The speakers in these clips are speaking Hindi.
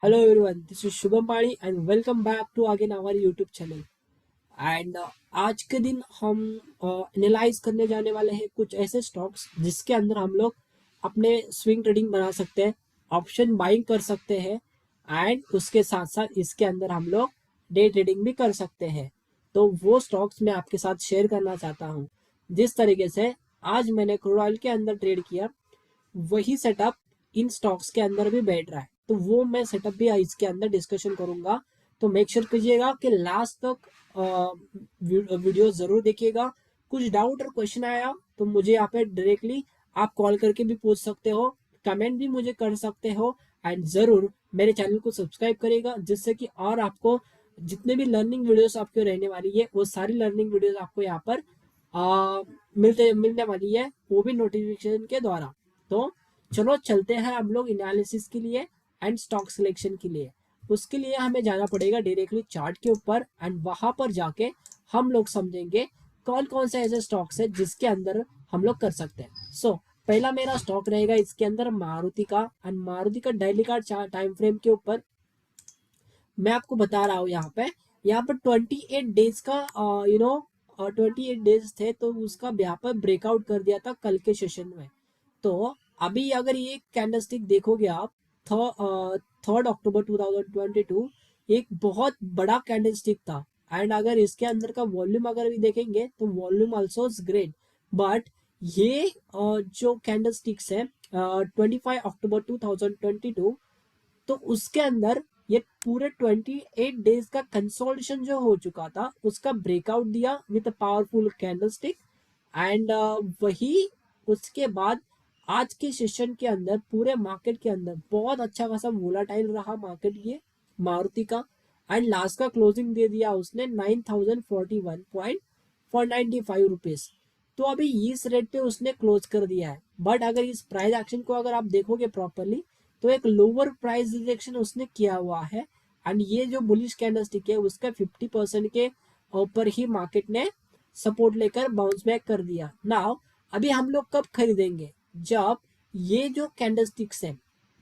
Hello everyone, this is Shubham Pani and welcome back to again our YouTube channel. And आज के दिन हम एनालाइज करने जाने वाले हैं कुछ ऐसे स्टॉक्स जिसके अंदर हम लोग अपने स्विंग ट्रेडिंग बना सकते हैं, ऑप्शन बाइंग कर सकते हैं एंड उसके साथ साथ इसके अंदर हम लोग डे ट्रेडिंग भी कर सकते हैं। तो वो स्टॉक्स मैं आपके साथ शेयर करना चाहता हूँ। जिस तरीके से आज मैंने क्रूड ऑयल के अंदर ट्रेड किया, वही सेटअप इन स्टॉक्स के अंदर भी बैठ रहा है, तो वो मैं सेटअप भी इसके अंदर डिस्कशन करूंगा। तो मेक श्योर कीजिएगा कि लास्ट तक वीडियो जरूर देखिएगा। कुछ डाउट और क्वेश्चन आया तो मुझे यहाँ पे डायरेक्टली आप कॉल करके भी पूछ सकते हो, कमेंट भी मुझे कर सकते हो एंड जरूर मेरे चैनल को सब्सक्राइब करेगा, जिससे कि और आपको जितने भी लर्निंग वीडियोस आपको रहने वाली है वो सारी लर्निंग वीडियोस आपको यहाँ पर मिलने वाली है, वो भी नोटिफिकेशन के द्वारा। तो चलो चलते हैं हम लोग एनालिसिस के लिए एंड स्टॉक सिलेक्शन के लिए। उसके लिए हमें जाना पड़ेगा डायरेक्टली चार्ट के ऊपर एंड वहां पर जाके हम लोग समझेंगे कौन कौन से ऐसे स्टॉक्स है जिसके अंदर हम लोग कर सकते हैं। पहला मेरा स्टॉक रहेगा इसके अंदर मारुति का, एंड मारुति का डेली का टाइम फ्रेम के ऊपर मैं आपको बता रहा हूँ। यहाँ पर 28 डेज का 28 डेज थे, तो उसका यहाँ पर ब्रेकआउट कर दिया था कल के सेशन में। तो अभी अगर ये कैंडलस्टिक देखोगे आप, 3 अक्टूबर 2022 एक बहुत बड़ा कैंडलस्टिक था। एंड अगर इसके अंदर का वॉल्यूम अगर भी देखेंगे तो volume also is great. But ये जो कैंडलस्टिक्स है 25 अक्टूबर 2022, तो उसके अंदर ये पूरे 28 डेज का कंसोलिडेशन जो हो चुका था उसका ब्रेकआउट दिया विद पावरफुल कैंडलस्टिक। एंड वही उसके बाद आज के सेशन के अंदर पूरे मार्केट के अंदर बहुत अच्छा खासा वोलाटाइल रहा मार्केट ये मारुति का। एंड लास्ट का क्लोजिंग दे दिया उसने 9041.495 रुपीज। तो अभी इस रेट पे उसने क्लोज कर दिया है। बट अगर इस प्राइस एक्शन को अगर आप देखोगे प्रॉपरली, तो एक लोअर प्राइस रिजेक्शन उसने किया हुआ है। एंड ये जो बुलिश कैंडलस्टिक है उसका 50% के ऊपर ही मार्केट ने सपोर्ट लेकर बाउंस बैक कर दिया। नाउ अभी हम लोग कब खरीदेंगे? जब ये जो कैंडलस्टिक्स है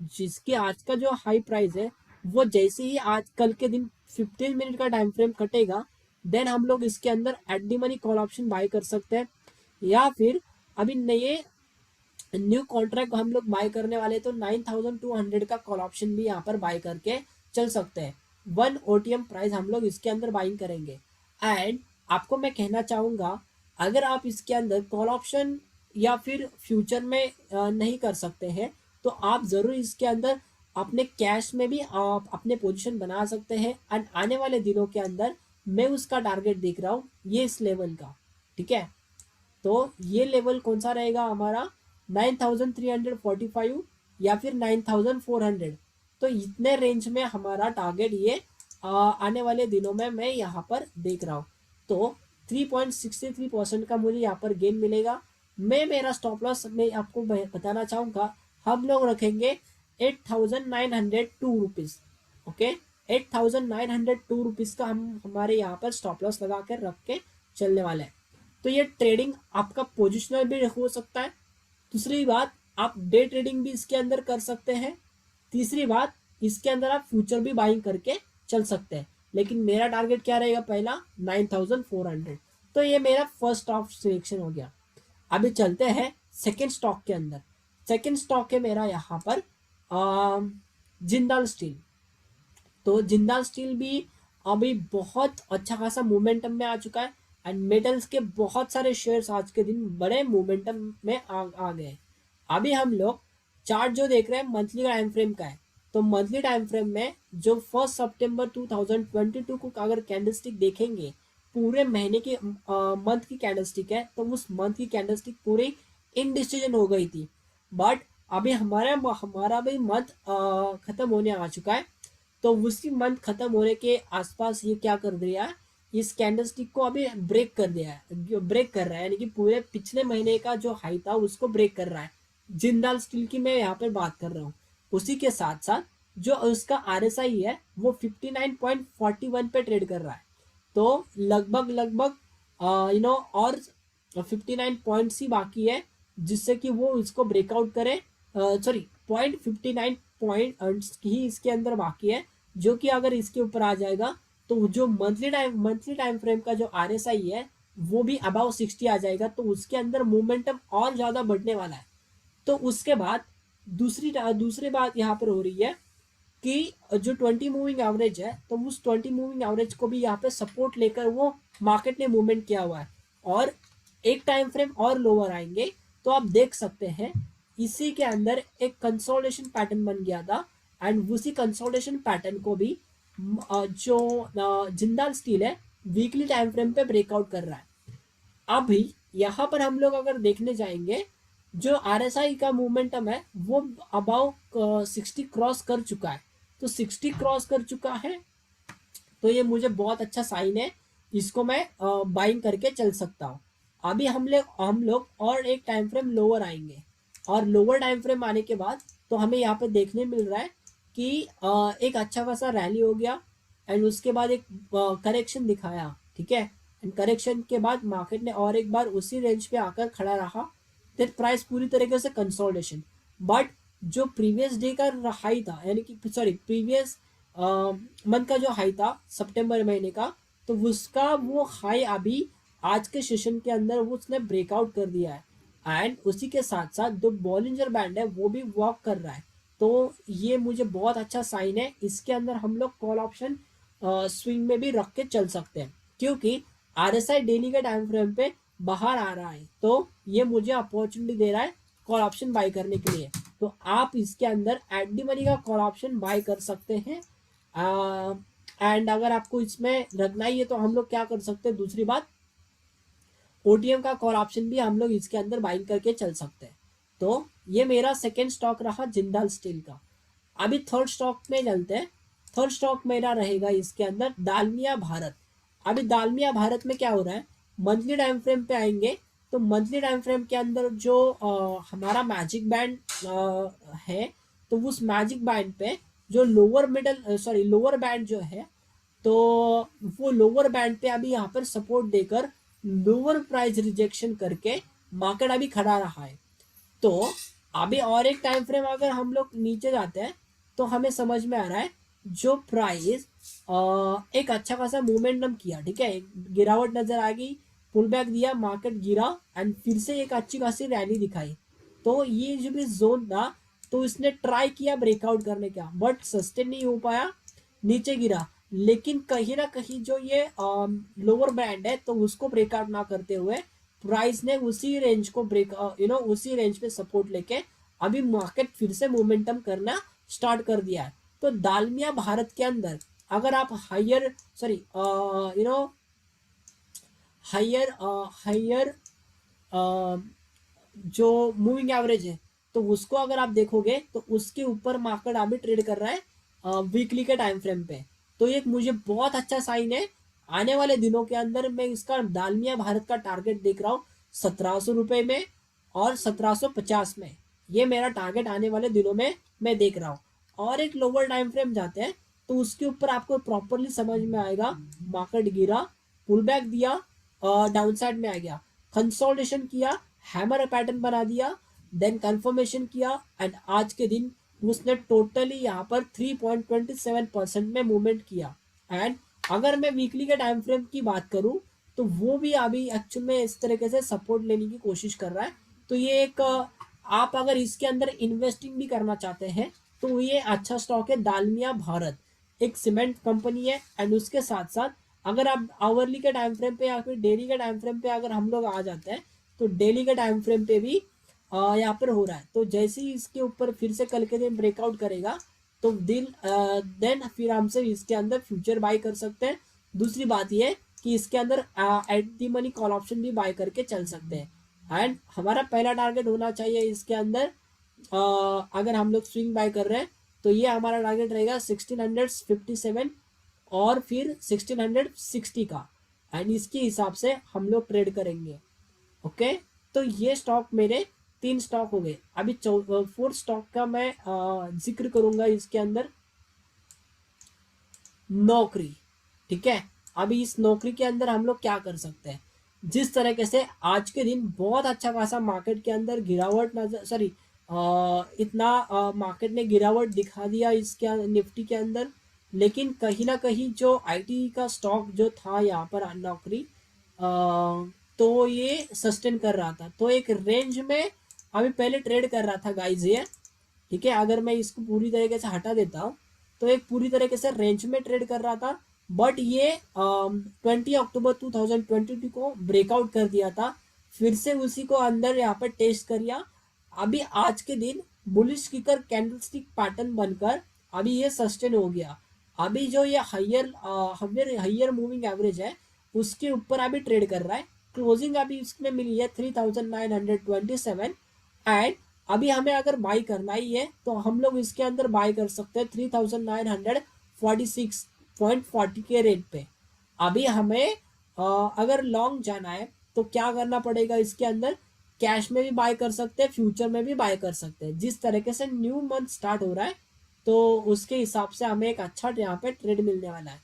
जिसके आज का जो हाई प्राइस है वो जैसे ही आज कल के दिन 15 मिनट का टाइम फ्रेम कटेगा, देन हम लोग इसके अंदर at the money call option buy कर सकते हैं, या फिर अभी नए न्यू कॉन्ट्रैक्ट हम लोग बाय करने वाले तो 9200 का कॉल ऑप्शन भी यहाँ पर बाय करके चल सकते हैं। 1 OTM प्राइस हम लोग इसके अंदर बाइंग करेंगे। एंड आपको मैं कहना चाहूंगा, अगर आप इसके अंदर कॉल ऑप्शन या फिर फ्यूचर में नहीं कर सकते हैं, तो आप जरूर इसके अंदर अपने कैश में भी आप अपने पोजीशन बना सकते हैं। एंड आने वाले दिनों के अंदर मैं उसका टारगेट देख रहा हूँ ये इस लेवल का। ठीक है, तो ये लेवल कौन सा रहेगा हमारा? 9345 या फिर 9400। तो इतने रेंज में हमारा टारगेट ये आने वाले दिनों में मैं यहाँ पर देख रहा हूँ। तो 3.63% का मुझे यहाँ पर गेन मिलेगा। मैं मेरा स्टॉप लॉस मैं आपको बताना चाहूंगा, हम लोग रखेंगे 8902 रुपीज। ओके, 8902 रुपीज का हम हमारे यहाँ पर स्टॉप लॉस लगा कर रख के चलने वाले हैं। तो ये ट्रेडिंग आपका पोजिशनल भी हो सकता है। दूसरी बात, आप डे ट्रेडिंग भी इसके अंदर कर सकते हैं। तीसरी बात, इसके अंदर आप फ्यूचर भी बाइंग करके चल सकते हैं। लेकिन मेरा टारगेट क्या रहेगा? पहला 9400। तो ये मेरा फर्स्ट ऑफ सिलेक्शन हो गया। अभी चलते हैं सेकेंड स्टॉक के अंदर। सेकेंड स्टॉक है मेरा यहाँ पर जिंदाल स्टील। तो जिंदाल स्टील भी अभी बहुत अच्छा खासा मोमेंटम में आ चुका है। एंड मेटल्स के बहुत सारे शेयर्स आज के दिन बड़े मोमेंटम में आ गए। अभी हम लोग चार्ट जो देख रहे हैं मंथली टाइम फ्रेम का है। तो मंथली टाइम फ्रेम में जो 1 सितंबर 2022 को अगर कैंडलस्टिक देखेंगे, पूरे महीने की मंथ की कैंडलस्टिक है, तो उस मंथ की कैंडलस्टिक पूरी इनडिसीजन हो गई थी। बट अभी हमारा भी मंथ खत्म होने आ चुका है। तो उसी मंथ खत्म होने के आसपास ये क्या कर दिया है, इस कैंडलस्टिक को अभी ब्रेक कर दिया है, ब्रेक कर रहा है, यानी कि पूरे पिछले महीने का जो हाई था उसको ब्रेक कर रहा है। जिंदाल स्टील की मैं यहाँ पर बात कर रहा हूँ। उसी के साथ साथ जो उसका RSI है वो 59.41 पे ट्रेड कर रहा है। तो लगभग लगभग और 59 पॉइंट्स ही बाकी है जिससे कि वो इसको ब्रेकआउट करे। सॉरी, 0.59 पॉइंट ही इसके अंदर बाकी है, जो कि अगर इसके ऊपर आ जाएगा तो जो मंथली टाइम फ्रेम का जो RSI है वो भी अबाव 60 आ जाएगा, तो उसके अंदर मोमेंटम और ज़्यादा बढ़ने वाला है। तो उसके बाद दूसरी बात यहाँ पर हो रही है कि जो 20 मूविंग एवरेज है, तो उस 20 मूविंग एवरेज को भी यहाँ पे सपोर्ट लेकर वो मार्केट ने मूवमेंट किया हुआ है, और एक टाइम फ्रेम और लोअर आएंगे तो आप देख सकते हैं इसी के अंदर एक कंसोलिडेशन पैटर्न बन गया था, एंड उसी कंसोलिडेशन पैटर्न को भी जो जिंदाल स्टील है वीकली टाइम फ्रेम पे ब्रेकआउट कर रहा है। अभी यहाँ पर हम लोग अगर देखने जाएंगे, जो RSI का मोमेंटम है वो अबाउ 60 क्रॉस कर चुका है, तो 60 क्रॉस कर चुका है तो ये मुझे बहुत अच्छा साइन है, इसको मैं बाइंग करके चल सकता हूँ। अभी हम लोग और एक टाइम फ्रेम लोअर आएंगे, और लोअर टाइम फ्रेम आने के बाद तो हमें यहाँ पे देखने मिल रहा है कि एक अच्छा खासा रैली हो गया, एंड उसके बाद एक करेक्शन दिखाया, ठीक है। एंड करेक्शन के बाद मार्केट ने और एक बार उसी रेंज पे आकर खड़ा रहा, फिर प्राइस पूरी तरीके से कंसोलिडेशन। बट जो प्रीवियस डे का हाई था, यानी कि सॉरी प्रीवियस मंथ का जो हाई था सितंबर महीने का, तो उसका वो हाई अभी आज के सेशन के अंदर वो उसने ब्रेकआउट कर दिया है, एंड उसी के साथ साथ जो बॉलिंजर बैंड है वो भी वॉक कर रहा है। तो ये मुझे बहुत अच्छा साइन है, इसके अंदर हम लोग कॉल ऑप्शन स्विंग में भी रख के चल सकते हैं, क्योंकि RSI डेली के टाइम फ्रेम पे बाहर आ रहा है, तो ये मुझे अपॉर्चुनिटी दे रहा है कॉल ऑप्शन बाय करने के लिए। तो आप इसके अंदर एट दी मनी का कॉल ऑप्शन बाय कर सकते हैं। एंड अगर आपको इसमें रखना ही है तो हम लोग क्या कर सकते हैं, दूसरी बात OTM का कॉल ऑप्शन भी हम लोग इसके अंदर बाइंग करके चल सकते हैं। तो ये मेरा सेकेंड स्टॉक रहा जिंदाल स्टील का। अभी थर्ड स्टॉक में चलते हैं। थर्ड स्टॉक मेरा रहेगा इसके अंदर दालमिया भारत। अभी दालमिया भारत में क्या हो रहा है, मंथली टाइम फ्रेम पे आएंगे, तो मंथली टाइम फ्रेम के अंदर जो हमारा मैजिक बैंड है, तो उस मैजिक बैंड पे जो लोअर बैंड जो है, तो वो लोअर बैंड पे अभी यहाँ पर सपोर्ट देकर लोअर प्राइस रिजेक्शन करके मार्केट अभी खड़ा रहा है। तो अभी और एक टाइम फ्रेम अगर हम लोग नीचे जाते हैं तो हमें समझ में आ रहा है जो प्राइस एक अच्छा खासा मोमेंटम किया, ठीक है, गिरावट नजर आ गई, पुल बैक दिया, मार्केट गिरा, एंड फिर से एक अच्छी खासी रैली दिखाई। तो ये जो भी जोन था, तो इसने ट्राई किया ब्रेकआउट करने का, बट सस्टेन नहीं हो पाया, नीचे गिरा। लेकिन कहीं ना कहीं जो ये लोअर बैंड है, तो उसको ब्रेकआउट ना करते हुए प्राइस ने उसी रेंज को उसी रेंज पे सपोर्ट लेके अभी मार्केट फिर से मोमेंटम करना स्टार्ट कर दिया है। तो दालमिया भारत के अंदर अगर आप हायर हायर जो मूविंग एवरेज है, तो उसको अगर आप देखोगे तो उसके ऊपर मार्केट अभी ट्रेड कर रहा है वीकली के टाइम फ्रेम पे। तो एक मुझे बहुत अच्छा साइन है, आने वाले दिनों के अंदर मैं इसका दालमिया भारत का टारगेट देख रहा हूँ 1700 रुपये में और 1750 में। ये मेरा टारगेट आने वाले दिनों में मैं देख रहा हूँ। और एक लोअर टाइम फ्रेम जाते हैं तो उसके ऊपर आपको प्रॉपरली समझ में आएगा, मार्केट गिरा, पुल बैक दिया, डाउन साइड में आ गया, कंसोलिडेशन किया, हैमर पैटर्न बना दिया, देन कंफर्मेशन किया, एंड आज के दिन उसने टोटली यहाँ पर 3.27% में मूवमेंट किया। एंड अगर मैं वीकली के टाइम फ्रेम की बात करूं तो वो भी अभी एक्चुअल में इस तरीके से सपोर्ट लेने की कोशिश कर रहा है। तो ये एक आप अगर इसके अंदर इन्वेस्टिंग भी करना चाहते हैं तो ये अच्छा स्टॉक है दालमिया भारत, एक सीमेंट कंपनी है। एंड उसके साथ साथ अगर आप आवरली के टाइम फ्रेम पे या फिर डेली के टाइम फ्रेम पे अगर हम लोग आ जाते हैं, तो डेली के टाइम फ्रेम पे भी यहाँ पर हो रहा है। तो जैसे ही इसके ऊपर फिर से कल के दिन ब्रेकआउट करेगा तो देन फिर हमसे इसके अंदर फ्यूचर बाय कर सकते हैं। दूसरी बात ये कि इसके अंदर at the money call option भी बाय करके चल सकते हैं। एंड हमारा पहला टारगेट होना चाहिए इसके अंदर, अगर हम लोग स्विंग बाय कर रहे हैं तो ये हमारा टारगेट रहेगा 1657 और फिर 1660 का, एंड इसके हिसाब से हम लोग ट्रेड करेंगे। ओके, तो ये स्टॉक मेरे 3 स्टॉक हो गए। अभी 4th स्टॉक का मैं जिक्र करूंगा इसके अंदर, नौकरी। ठीक है, अभी इस नौकरी के अंदर हम लोग क्या कर सकते हैं, जिस तरीके से आज के दिन बहुत अच्छा खासा मार्केट के अंदर गिरावट नजर इतना मार्केट ने गिरावट दिखा दिया इसके निफ्टी के अंदर, लेकिन कहीं ना कहीं जो आईटी का स्टॉक जो था यहाँ पर नौकरी, तो ये सस्टेन कर रहा था, तो एक रेंज में अभी पहले ट्रेड कर रहा था गाइज ये। ठीक है, अगर मैं इसको पूरी तरीके से हटा देता हूँ तो एक पूरी तरीके से रेंज में ट्रेड कर रहा था, बट ये 20 अक्टूबर 2022 को ब्रेकआउट कर दिया था, फिर से उसी को अंदर यहाँ पर टेस्ट कर लिया। अभी आज के दिन बुलिश किकर कैंडलस्टिक पैटर्न बनकर अभी ये सस्टेन हो गया। अभी जो ये higher higher higher moving average है उसके ऊपर अभी ट्रेड कर रहा है। क्लोजिंग अभी इसमें मिली है 3927 एंड अभी हमें अगर बाई करना ही है तो हम लोग इसके अंदर बाई कर सकते हैं 3946.40 के रेट पे। अभी हमें अगर लॉन्ग जाना है तो क्या करना पड़ेगा, इसके अंदर कैश में भी बाय कर सकते हैं, फ्यूचर में भी बाय कर सकते हैं। जिस तरीके से न्यू मंथ स्टार्ट हो रहा है तो उसके हिसाब से हमें एक अच्छा यहाँ पे ट्रेड मिलने वाला है।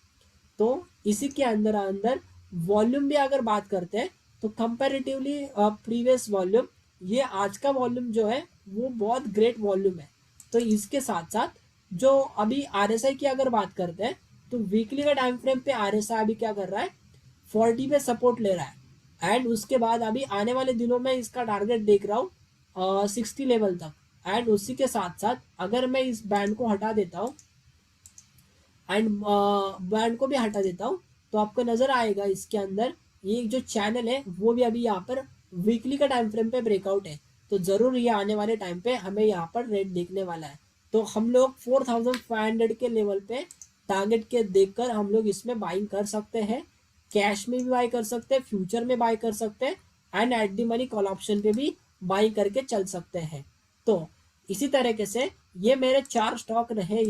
तो इसी के अंदर अंदर वॉल्यूम भी अगर बात करते हैं तो कंपैरेटिवली प्रीवियस वॉल्यूम, ये आज का वॉल्यूम जो है वो बहुत ग्रेट वॉल्यूम है। तो इसके साथ साथ जो अभी आरएसआई की अगर बात करते हैं तो वीकली का टाइम फ्रेम पे आरएसआई अभी क्या कर रहा है, 40 पे सपोर्ट ले रहा है एंड उसके बाद अभी आने वाले दिनों में इसका टारगेट देख रहा हूँ 60 लेवल तक। एंड उसी के साथ साथ अगर मैं इस बैंड को हटा देता हूँ एंड बैंड को भी हटा देता हूँ तो आपको नजर आएगा इसके अंदर ये जो चैनल है वो भी अभी यहाँ पर वीकली का टाइम फ्रेम पे ब्रेकआउट है। तो जरूर ये आने वाले टाइम पे हमें यहाँ पर रेट देखने वाला है। तो हम लोग 4500 के लेवल पे टारगेट के देखकर हम लोग इसमें बाइंग कर सकते हैं, कैश में भी बाई कर सकते हैं, फ्यूचर में बाई कर सकते हैं and eight the money call option पे भी बाई करके चल सकते हैं। तो इसी तरीके से ये मेरे 4 स्टॉक रहे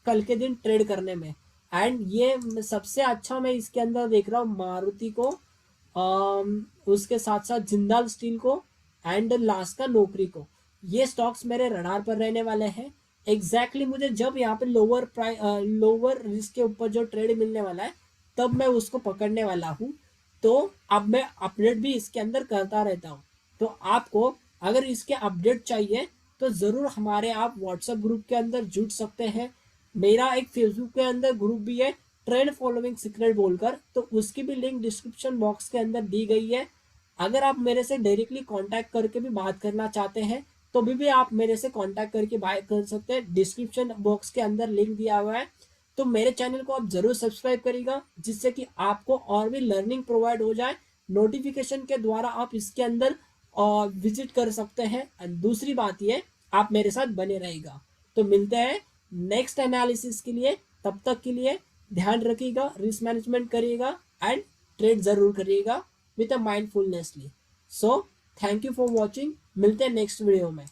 कल के दिन ट्रेड करने में। एंड ये सबसे अच्छा मैं इसके अंदर देख रहा हूँ मारुति को, उसके साथ साथ जिंदाल स्टील को एंड लास्ट का नौकरी को। ये स्टॉक्स मेरे रडार पर रहने वाले हैं। एग्जैक्टली मुझे जब यहाँ पे लोअर रिस्क के ऊपर जो ट्रेड मिलने वाला है तब मैं उसको पकड़ने वाला हूँ। तो अब मैं अपडेट भी इसके अंदर करता रहता हूँ। तो आपको अगर इसके अपडेट चाहिए तो ज़रूर हमारे आप व्हाट्सएप ग्रुप के अंदर जुड़ सकते हैं। मेरा एक फेसबुक के अंदर ग्रुप भी है ट्रेंड फॉलोइंग सीक्रेट बोलकर, तो उसकी भी लिंक डिस्क्रिप्शन बॉक्स के अंदर दी गई है। अगर आप मेरे से डायरेक्टली कांटेक्ट करके भी बात करना चाहते हैं तो भी आप मेरे से कांटेक्ट करके बात कर सकते हैं। डिस्क्रिप्शन बॉक्स के अंदर लिंक दिया हुआ है। तो मेरे चैनल को आप जरूर सब्सक्राइब करिएगा जिससे कि आपको और भी लर्निंग प्रोवाइड हो जाए। नोटिफिकेशन के द्वारा आप इसके अंदर विजिट कर सकते हैं। एंड दूसरी बात ये, आप मेरे साथ बने रहेगा। तो मिलते हैं नेक्स्ट एनालिसिस के लिए। तब तक के लिए ध्यान रखिएगा, रिस्क मैनेजमेंट करिएगा एंड ट्रेड जरूर करिएगा with a mindfulnessly. So thank you for watching. मिलते हैं नेक्स्ट वीडियो में।